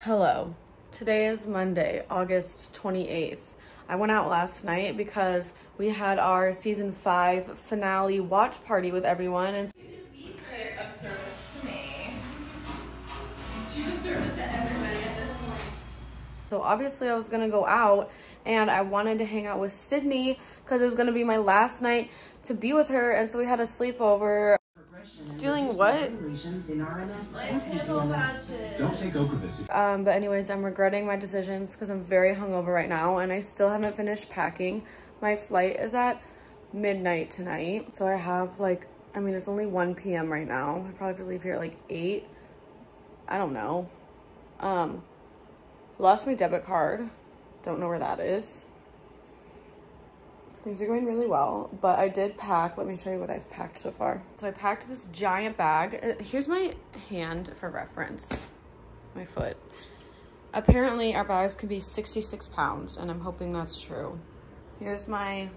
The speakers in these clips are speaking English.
Hello. Today is Monday, August 28th. I went out last night because we had our season 5 finale watch party with everyone, and Of service to me. She's of service to everybody at this point. so obviously I was gonna go out and I wanted to hang out with Sydney because it was gonna be my last night to be with her, and so we had a sleepover. Stealing what? Don't take Ocrevus. But anyways, I'm regretting my decisions because I'm very hungover right now and I still haven't finished packing. My flight is at midnight tonight, so I have it's only 1 p.m. right now. I probably have to leave here at like 8. I don't know. Lost my debit card. Don't know where that is. Things are going really well, but I did pack. Let me show you what I've packed so far. So I packed this giant bag. Here's my hand for reference. My foot. Apparently our bags can be 66 pounds, and I'm hoping that's true. Here's I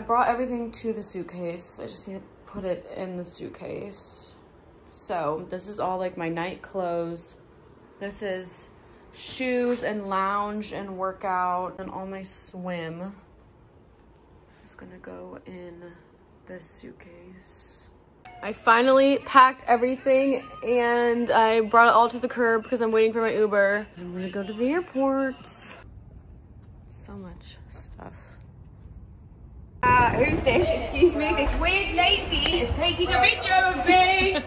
brought everything to the suitcase. I just need to put it in the suitcase. So this is all like my night clothes. This is shoes and lounge and workout, and all my swim. It's gonna go in this suitcase. I finally packed everything and I brought it all to the curb because I'm waiting for my Uber. I'm gonna go to the airport. So much stuff. Who's this? Excuse me, this weird lady is taking a picture of me.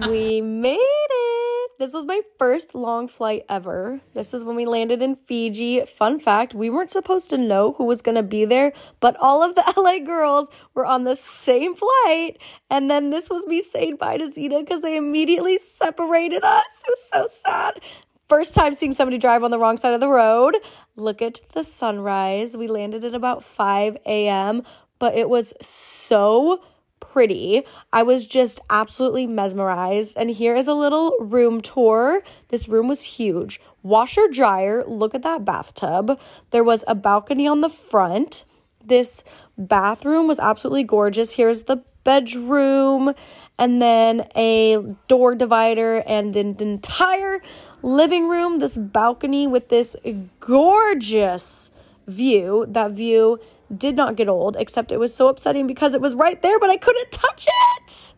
We made it. This was my first long flight ever. This is when we landed in Fiji. Fun fact, we weren't supposed to know who was gonna be there, but all of the LA girls were on the same flight. And then this was me saying bye to Zeta because they immediately separated us. It was so sad. First time seeing somebody drive on the wrong side of the road. Look at the sunrise. We landed at about 5 a.m., but it was so pretty. I was just absolutely mesmerized. And here is a little room tour. This room was huge. Washer dryer. Look at that bathtub. There was a balcony on the front. This bathroom was absolutely gorgeous. Here's the bedroom, and then a door divider, and an entire living room. This balcony with this gorgeous view. That view did not get old, except it was so upsetting because it was right there, but I couldn't touch it.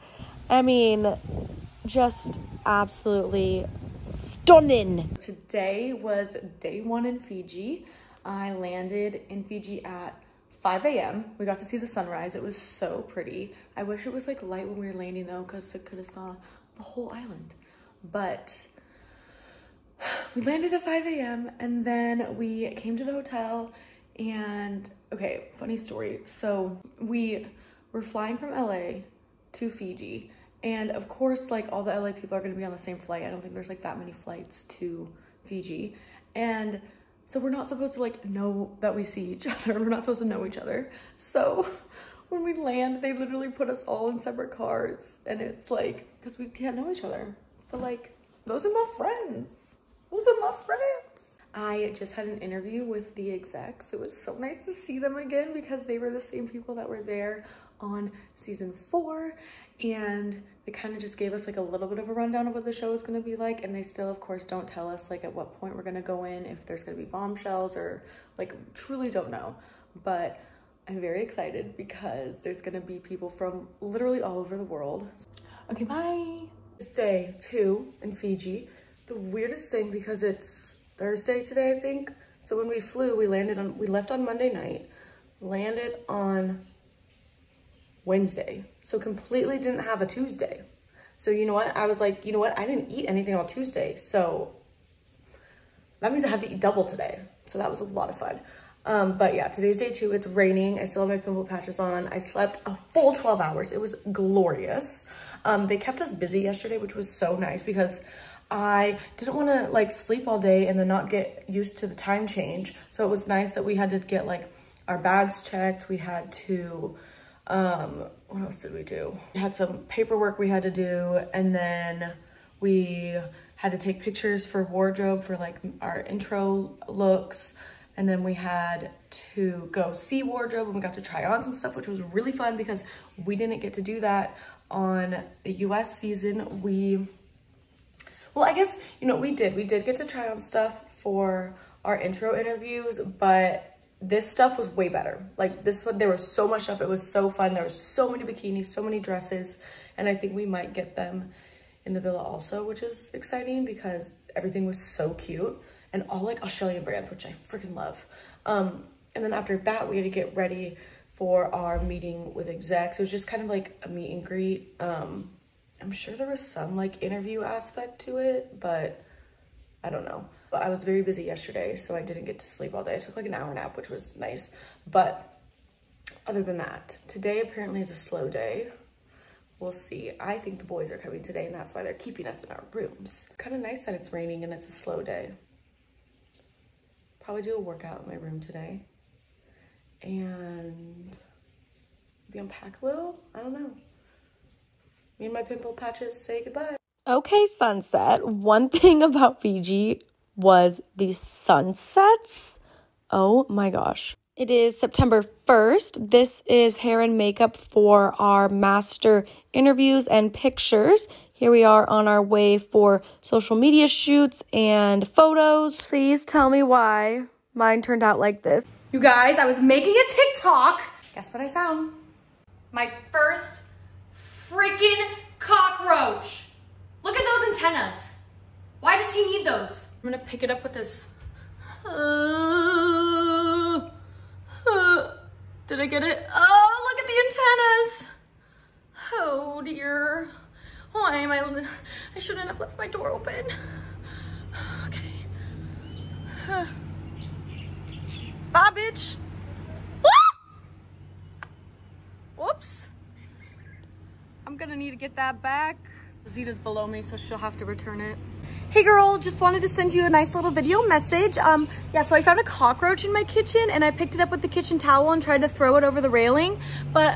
I mean, just absolutely stunning. Today was day 1 in Fiji. I landed in Fiji at 5 a.m. We got to see the sunrise. It was so pretty. I wish it was like light when we were landing though, because I could have saw the whole island. But we landed at 5 a.m. and then we came to the hotel. And okay, funny story. So we were flying from LA to Fiji, and of course like all the LA people are going to be on the same flight. I don't think there's like that many flights to Fiji, and so we're not supposed to like know that we see each other. We're not supposed to know each other. So when we land, they literally put us all in separate cars, and it's like, because we can't know each other, but like, those are my friends. Those are my friends. I just had an interview with the execs. It was so nice to see them again because they were the same people that were there on season 4, and they kind of just gave us like a little bit of a rundown of what the show is going to be like, and they still of course don't tell us like at what point we're going to go in, if there's going to be bombshells, or like truly don't know. But I'm very excited because there's going to be people from literally all over the world. Okay, bye. It's day 2 in Fiji. The weirdest thing, because it's Thursday today, I think. So when we flew, we left on Monday night, landed on Wednesday. So completely didn't have a Tuesday. So you know what? I was like, you know what? I didn't eat anything on Tuesday. So that means I have to eat double today. So that was a lot of fun. But yeah, today's day 2. It's raining. I still have my pimple patches on. I slept a full 12 hours. It was glorious. They kept us busy yesterday, which was so nice because I didn't want to like sleep all day and then not get used to the time change. So it was nice that we had to get like our bags checked. We had to, what else did we do? We had some paperwork we had to do, and then we had to take pictures for wardrobe for like our intro looks. And then we had to go see wardrobe, and we got to try on some stuff, which was really fun because we didn't get to do that on the US season. We Well, I guess, you know, we did get to try on stuff for our intro interviews, but this stuff was way better. Like this one, there was so much stuff. It was so fun. There were so many bikinis, so many dresses, and I think we might get them in the villa also, which is exciting because everything was so cute and all like Australian brands, which I freaking love. And then after that, we had to get ready for our meeting with execs. It was just kind of like a meet and greet. I'm sure there was some like interview aspect to it, but I don't know. But I was very busy yesterday, so I didn't get to sleep all day. I took like an hour nap, which was nice. But other than that, today apparently is a slow day. We'll see. I think the boys are coming today, and that's why they're keeping us in our rooms. Kind of nice that it's raining and it's a slow day. Probably do a workout in my room today. And maybe unpack a little? I don't know. Me and my pimple patches say goodbye. Okay, sunset. One thing about Fiji was the sunsets. Oh my gosh. It is September 1st. This is hair and makeup for our master interviews and pictures. Here we are on our way for social media shoots and photos. Please tell me why mine turned out like this. You guys, I was making a TikTok. Guess what I found? My first freaking cockroach. Look at those antennas. Why does he need those? I'm gonna pick it up with this. Did I get it? Oh, look at the antennas. Oh dear. Why am I shouldn't have left my door open. Okay. Bye, bitch. Whoops. I'm gonna need to get that back. Zita's below me, so she'll have to return it. Hey girl, just wanted to send you a nice little video message. Yeah, so I found a cockroach in my kitchen and I picked it up with the kitchen towel and tried to throw it over the railing, but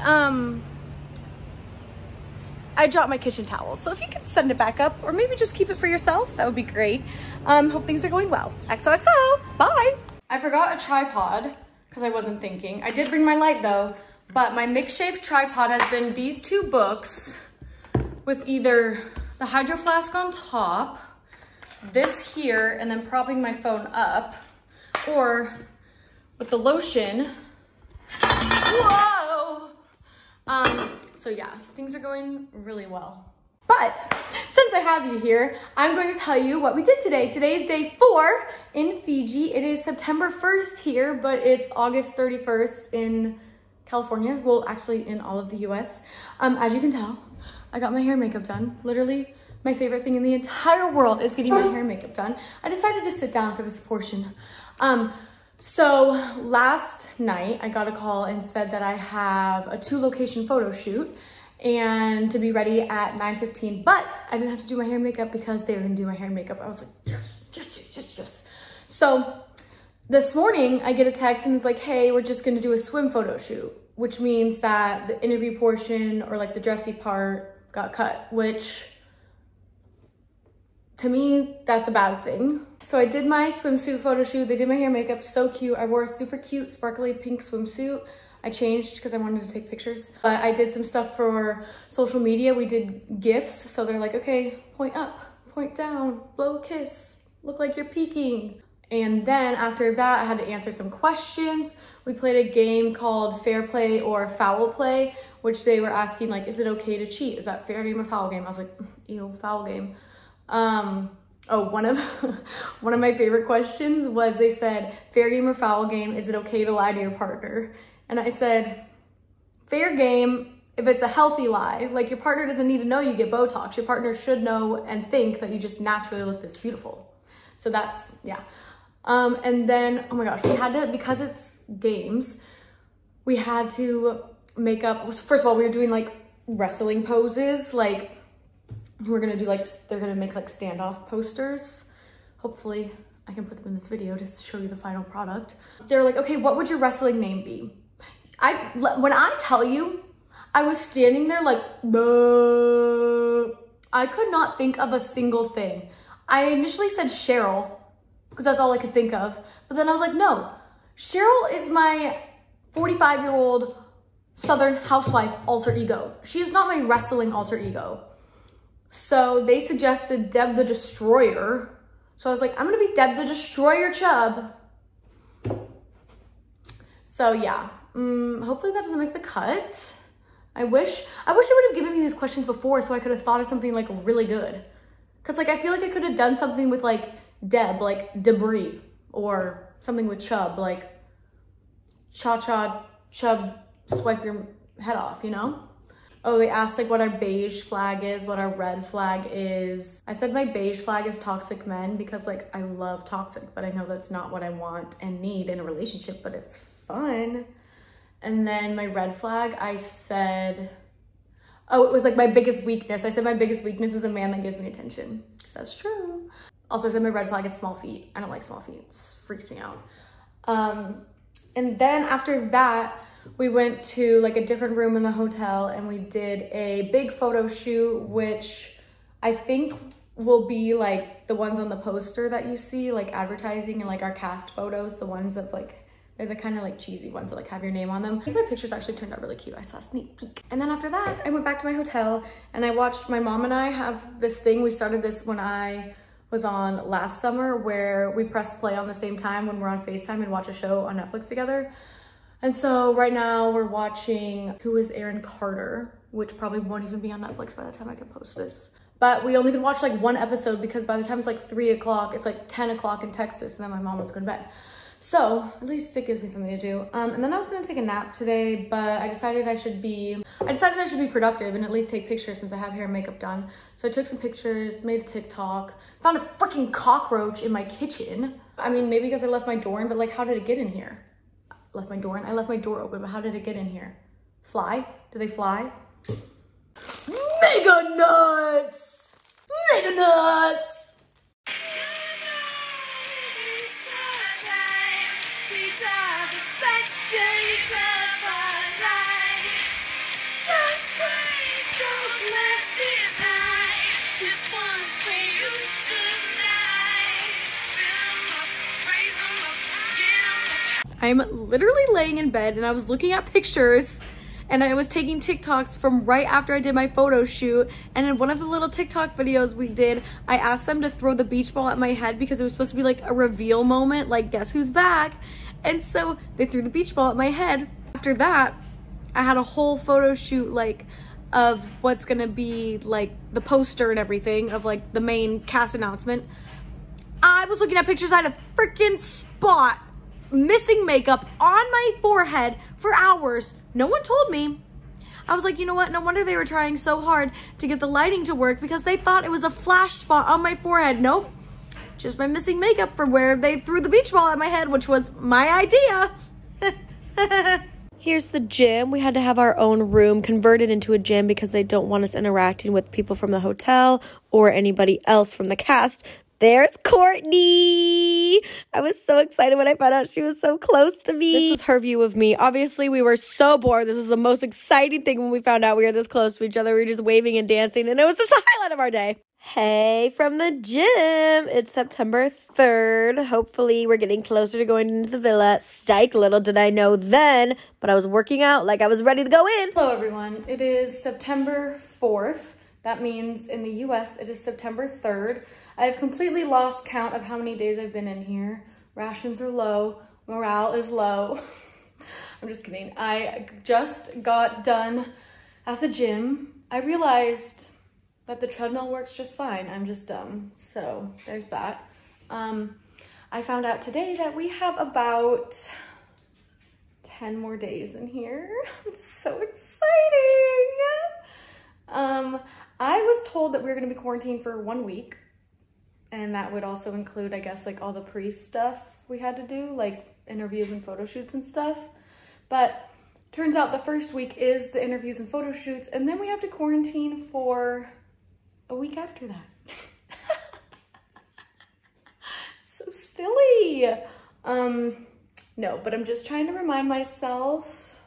I dropped my kitchen towel. So if you could send it back up or maybe just keep it for yourself, that would be great. Hope things are going well. XOXO, bye. I forgot a tripod because I wasn't thinking. I did bring my light though, but my McShave tripod has been these two books with either the Hydro Flask on top, this here, and then propping my phone up, or with the lotion. Whoa! So yeah, things are going really well. But since I have you here, I'm going to tell you what we did today. Today is day 4 in Fiji. It is September 1st here, but it's August 31st in California. Well, actually in all of the US. As you can tell, I got my hair and makeup done. Literally, my favorite thing in the entire world is getting my hair and makeup done. I decided to sit down for this portion. So last night I got a call and said that I have a 2-location photo shoot and to be ready at 9:15, but I didn't have to do my hair and makeup because they were gonna do my hair and makeup. I was like, yes. So this morning I get a text and it's like, hey, we're just gonna do a swim photo shoot, which means that the interview portion or like the dressy part got cut, which to me, that's a bad thing. So I did my swimsuit photo shoot. They did my hair and makeup, so cute. I wore a super cute sparkly pink swimsuit. I changed because I wanted to take pictures. But I did some stuff for social media. We did GIFs. So they're like, okay, point up, point down, blow a kiss, look like you're peeking. And then after that, I had to answer some questions. We played a game called Fair Play or Foul Play, which they were asking like, is it okay to cheat? Is that fair game or foul game? I was like, ew, foul game. One of my favorite questions was they said, fair game or foul game, is it okay to lie to your partner? And I said, fair game if it's a healthy lie. Like your partner doesn't need to know you get Botox. Your partner should know and think that you just naturally look this beautiful. So that's, yeah. And then, oh my gosh, we had to, because it's games, we had to make up, first of all, we were doing like wrestling poses, like we're gonna do like, they're gonna make like standoff posters. Hopefully I can put them in this video just to show you the final product. They're like, okay, what would your wrestling name be? When I tell you, I was standing there like, I could not think of a single thing. I initially said Cheryl, because that's all I could think of. But then I was like, no, Cheryl is my 45-year-old Southern housewife alter ego. She is not my wrestling alter ego. So they suggested Deb the Destroyer. So I was like, I'm gonna be Deb the Destroyer Chubb. So yeah, hopefully that doesn't make the cut. I wish they would have given me these questions before so I could have thought of something like really good. Cause like, I feel like I could have done something with like Deb, like debris, or something with Chubb, like cha-cha, Chubb, swipe your head off, you know? Oh, they asked like what our beige flag is, what our red flag is. I said my beige flag is toxic men because like I love toxic, but I know that's not what I want and need in a relationship, but it's fun. And then my red flag, I said, oh, it was like my biggest weakness. I said my biggest weakness is a man that gives me attention. Because that's true. Also, I said my red flag is small feet. I don't like small feet. It freaks me out. And then after that, we went to like a different room in the hotel and we did a big photo shoot, which I think will be like the ones on the poster that you see, like advertising and like our cast photos, the ones of like, they're the kind of like cheesy ones that like have your name on them. I think my pictures actually turned out really cute. I saw a sneak peek. And then after that, I went back to my hotel and I watched my mom and I have this thing. We started this when I was on last summer where we press play on the same time when we're on FaceTime and watch a show on Netflix together. And so right now we're watching Who is Aaron Carter, which probably won't even be on Netflix by the time I can post this. But we only could watch like one episode because by the time it's like 3 o'clock, it's like 10 o'clock in Texas and then my mom wants to go to bed. So at least it gives me something to do. And then I was gonna take a nap today, but I decided I should be productive and at least take pictures since I have hair and makeup done. So I took some pictures, made a TikTok, found a freaking cockroach in my kitchen. I mean, maybe because I left my door in, but like, how did it get in here? Left my door in? I left my door open, but how did it get in here? Fly? Do they fly? Mega nuts! Mega nuts! I'm literally laying in bed and I was looking at pictures and I was taking TikToks from right after I did my photo shoot. And in one of the little TikTok videos we did, I asked them to throw the beach ball at my head because it was supposed to be like a reveal moment, like guess who's back? And so they threw the beach ball at my head. After that, I had a whole photo shoot like of what's gonna be like the poster and everything of like the main cast announcement. I was looking at pictures, I had a freaking spot missing makeup on my forehead for hours. No one told me. I was like, you know what? No wonder they were trying so hard to get the lighting to work because they thought it was a flash spot on my forehead. Nope. Just my missing makeup for where they threw the beach ball at my head, which was my idea. Here's the gym. We had to have our own room converted into a gym because they don't want us interacting with people from the hotel or anybody else from the cast. There's Courtney. I was so excited when I found out she was so close to me. This was her view of me. Obviously, we were so bored. This was the most exciting thing when we found out we were this close to each other. We were just waving and dancing, and it was just the highlight of our day. Hey from the gym. It's September 3rd. Hopefully, we're getting closer to going into the villa. Psych, little did I know then, but I was working out like I was ready to go in. Hello, everyone. It is September 4th. That means in the U.S., it is September 3rd. I've completely lost count of how many days I've been in here. Rations are low. Morale is low. I'm just kidding. I just got done at the gym. I realized that the treadmill works just fine. I'm just dumb. So there's that. I found out today that we have about 10 more days in here. It's so exciting. I was told that we were gonna be quarantined for 1 week. And that would also include, I guess, like all the pre-stuff we had to do, like interviews and photo shoots and stuff. But turns out the first week is the interviews and photo shoots, and then we have to quarantine for a week after that. So silly. No, but I'm just trying to remind myself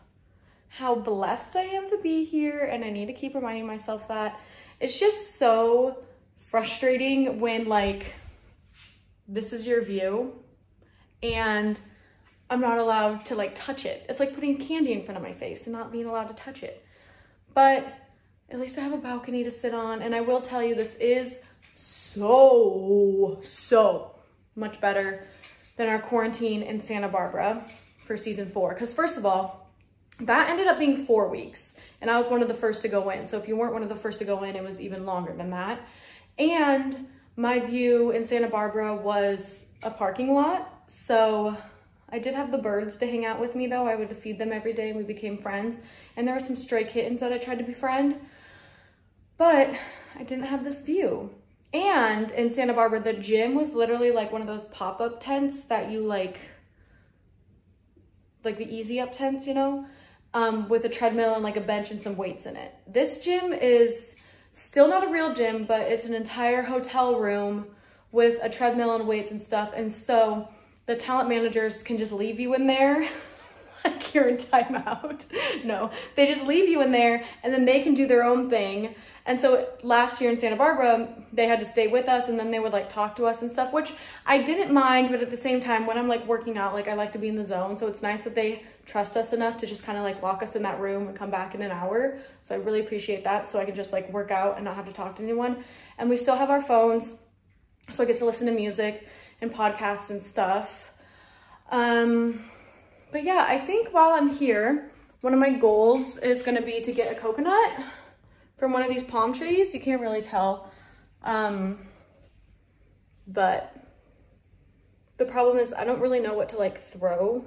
how blessed I am to be here, and I need to keep reminding myself that. It's just so frustrating when like this is your view and I'm not allowed to like touch it. It's like putting candy in front of my face and not being allowed to touch it. But At least I have a balcony to sit on. And I will tell you, this is so much better than our quarantine in Santa Barbara for season 4. Because first of all, that ended up being 4 weeks. And I was one of the first to go in. So if you weren't one of the first to go in, it was even longer than that. And my view in Santa Barbara was a parking lot. So I did have the birds to hang out with me though. I would feed them every day and we became friends. And there were some stray kittens that I tried to befriend. But I didn't have this view. And in Santa Barbara, the gym was literally like one of those pop-up tents that you like the easy up tents, you know, with a treadmill and like a bench and some weights in it. This gym is still not a real gym, but it's an entire hotel room with a treadmill and weights and stuff. And so the talent managers can just leave you in there like you're in timeout. No, they just leave you in there and then they can do their own thing. And so last year in Santa Barbara, they had to stay with us and then they would like talk to us and stuff, which I didn't mind. But at the same time, when I'm like working out, like I like to be in the zone. So it's nice that they trust us enough to just kind of like lock us in that room and come back in an hour. So I really appreciate that. So I can just like work out and not have to talk to anyone. And we still have our phones. So I get to listen to music and podcasts and stuff. But yeah, I think while I'm here, one of my goals is gonna be to get a coconut from one of these palm trees. You can't really tell, but the problem is I don't really know what to like throw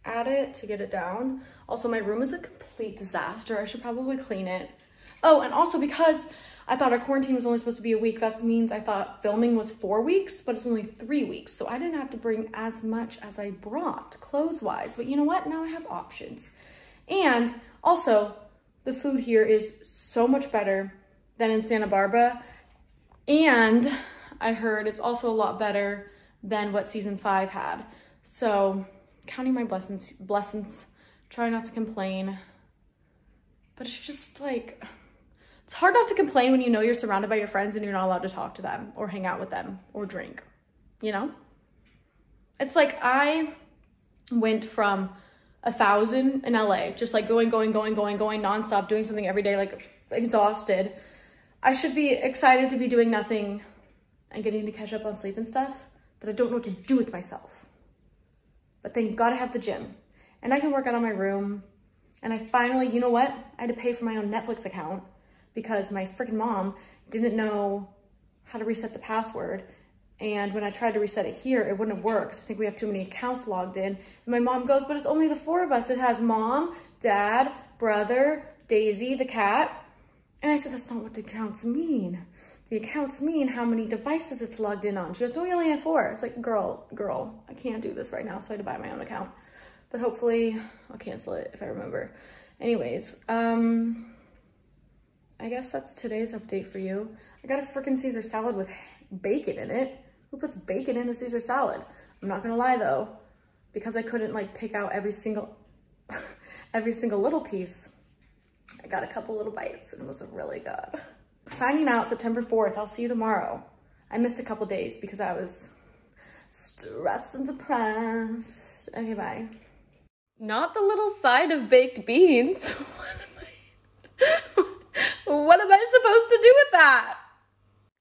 at it to get it down. Also, my room is a complete disaster. I should probably clean it. Oh, and also because I thought our quarantine was only supposed to be a week, that means I thought filming was 4 weeks, but it's only 3 weeks. So I didn't have to bring as much as I brought clothes-wise. But you know what? Now I have options. And also, the food here is so much better than in Santa Barbara. And I heard it's also a lot better than what season 5 had. So counting my blessings, try not to complain. But it's just like, it's hard not to complain when you know you're surrounded by your friends and you're not allowed to talk to them or hang out with them or drink, you know? It's like I went from 1,000 in LA, just like going nonstop, doing something every day, like exhausted. I should be excited to be doing nothing and getting to catch up on sleep and stuff, but I don't know what to do with myself. But thank God I have the gym and I can work out on my room. And I finally, you know what? I had to pay for my own Netflix account because my freaking mom didn't know how to reset the password. And when I tried to reset it here, it wouldn't work. So I think we have too many accounts logged in. And my mom goes, but it's only the 4 of us. It has mom, dad, brother, Daisy, the cat. And I said, that's not what the accounts mean. The accounts mean how many devices it's logged in on. She goes, no, we only have 4. It's like, girl, I can't do this right now. So I had to buy my own account. But hopefully I'll cancel it if I remember. Anyways, I guess that's today's update for you. I got a freaking Caesar salad with bacon in it. Who puts bacon in a Caesar salad? I'm not gonna lie though, because I couldn't like pick out every single little piece. I got a couple little bites and it was really good. Signing out September 4th. I'll see you tomorrow. I missed a couple days because I was stressed and depressed. Okay, bye. Not the little side of baked beans. What am I supposed to do with that?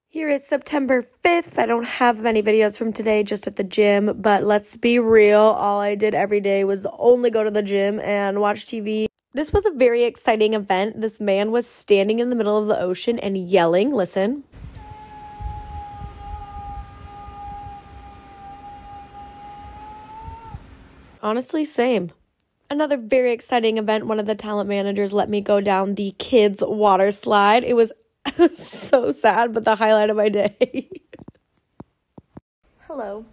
Here is September 5th. I don't have many videos from today, just at the gym, but let's be real. All I did every day was only go to the gym and watch TV. This was a very exciting event. This man was standing in the middle of the ocean and yelling. Listen. Honestly, same. Another very exciting event. One of the talent managers let me go down the kids' water slide. It was so sad, but the highlight of my day. Hello.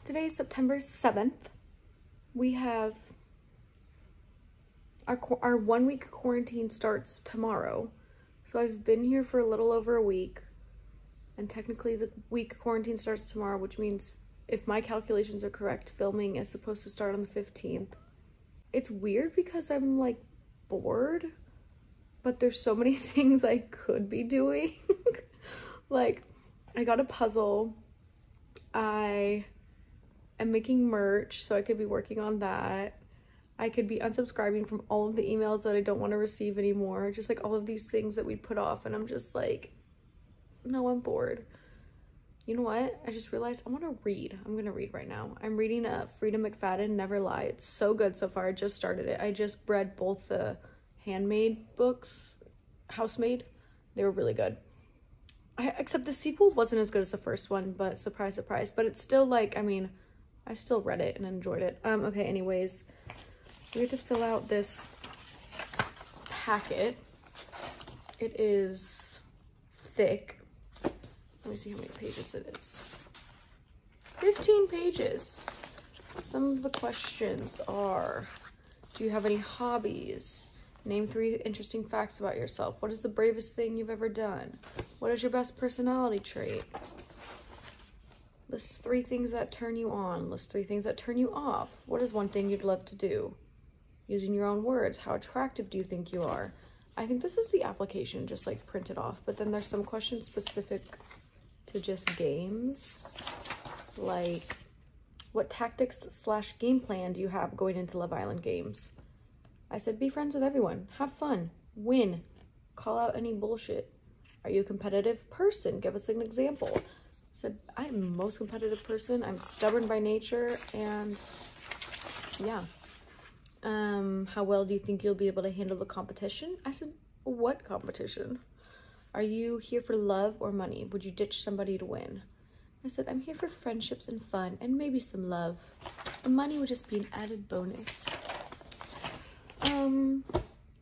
Today is September 7th. We have our 1 week quarantine starts tomorrow. So I've been here for a little over a week. And technically the week quarantine starts tomorrow, which means if my calculations are correct, filming is supposed to start on the 15th. It's weird because I'm like bored, but there's so many things I could be doing. Like I got a puzzle. I am making merch, so I could be working on that. I could be unsubscribing from all of the emails that I don't want to receive anymore. Just like all of these things that we put off, and I'm just like, no, I'm bored. You know what? I just realized I want to read. I'm going to read right now. I'm reading Frida McFadden, Never Lie. It's so good so far. I just started it. I just read both the handmade books, Housemaid. They were really good. Except the sequel wasn't as good as the first one, but surprise, surprise. But it's still like, I mean, I still read it and enjoyed it. Okay, anyways, we have to fill out this packet. It is thick. Let me see how many pages it is. 15 pages. Some of the questions are, do you have any hobbies? Name 3 interesting facts about yourself. What is the bravest thing you've ever done? What is your best personality trait? List 3 things that turn you on. List 3 things that turn you off. What is one thing you'd love to do? Using your own words, how attractive do you think you are? I think this is the application, just like printed off, but then there's some questions specific to just games, like what tactics / game plan do you have going into Love Island games? I said be friends with everyone, have fun, win, call out any bullshit. Are you a competitive person? Give us an example. I said I'm the most competitive person. I'm stubborn by nature, and yeah. How well do you think you'll be able to handle the competition? I said, what competition? Are you here for love or money? Would you ditch somebody to win? I said, I'm here for friendships and fun and maybe some love. The money would just be an added bonus.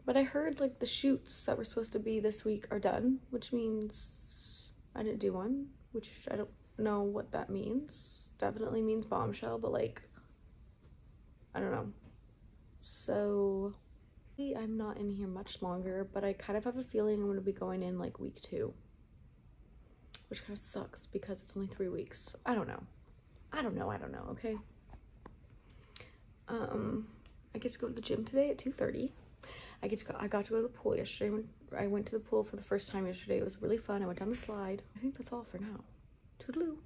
But I heard like the shoots that were supposed to be this week are done, which means I didn't do one, which I don't know what that means. Definitely means bombshell, but like, I don't know. So I'm not in here much longer, but I kind of have a feeling I'm going to be going in like week 2, which kind of sucks because it's only 3 weeks. So I don't know, okay? I get to go to the gym today at 2:30. I got to go to the pool yesterday. I went to the pool for the first time yesterday. It was really fun. I went down the slide. I think that's all for now. Toodaloo.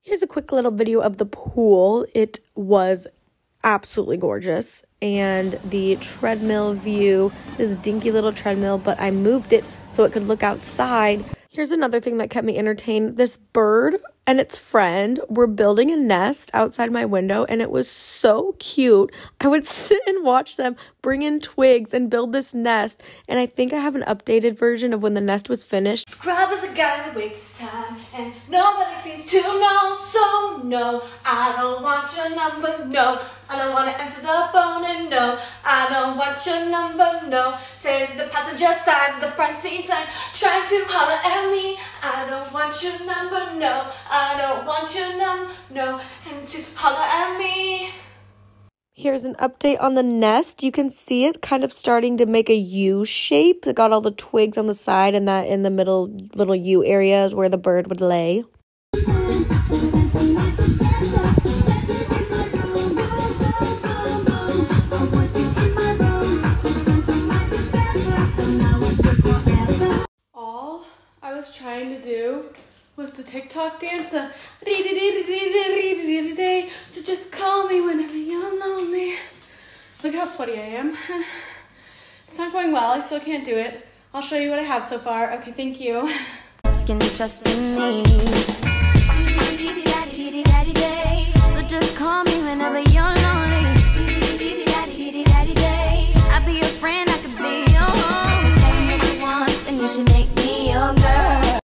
Here's a quick little video of the pool. It was absolutely gorgeous. And the treadmill view, this dinky little treadmill, but I moved it so it could look outside. Here's another thing that kept me entertained. This bird and its friend were building a nest outside my window, and it was so cute. I would sit and watch them bring in twigs and build this nest, and I think I have an updated version of when the nest was finished. Scrub is a guy that wastes time, and nobody seems to know, so no, I don't want your number, no, I don't want to answer the phone, and no, I don't want your number, no, turn to the passenger side of the front seat and trying to holler at me, I don't want your number, no, I don't want your number, no, and to holler at me. Here's an update on the nest. You can see it kind of starting to make a U shape. It got all the twigs on the side, and that in the middle little U areas where the bird would lay. All I was trying to do was the TikTok dance, so just call me whenever you're lonely. Look how sweaty I am. It's not going well, I still can't do it. I'll show you what I have so far. Okay, thank you. Can you trust in me?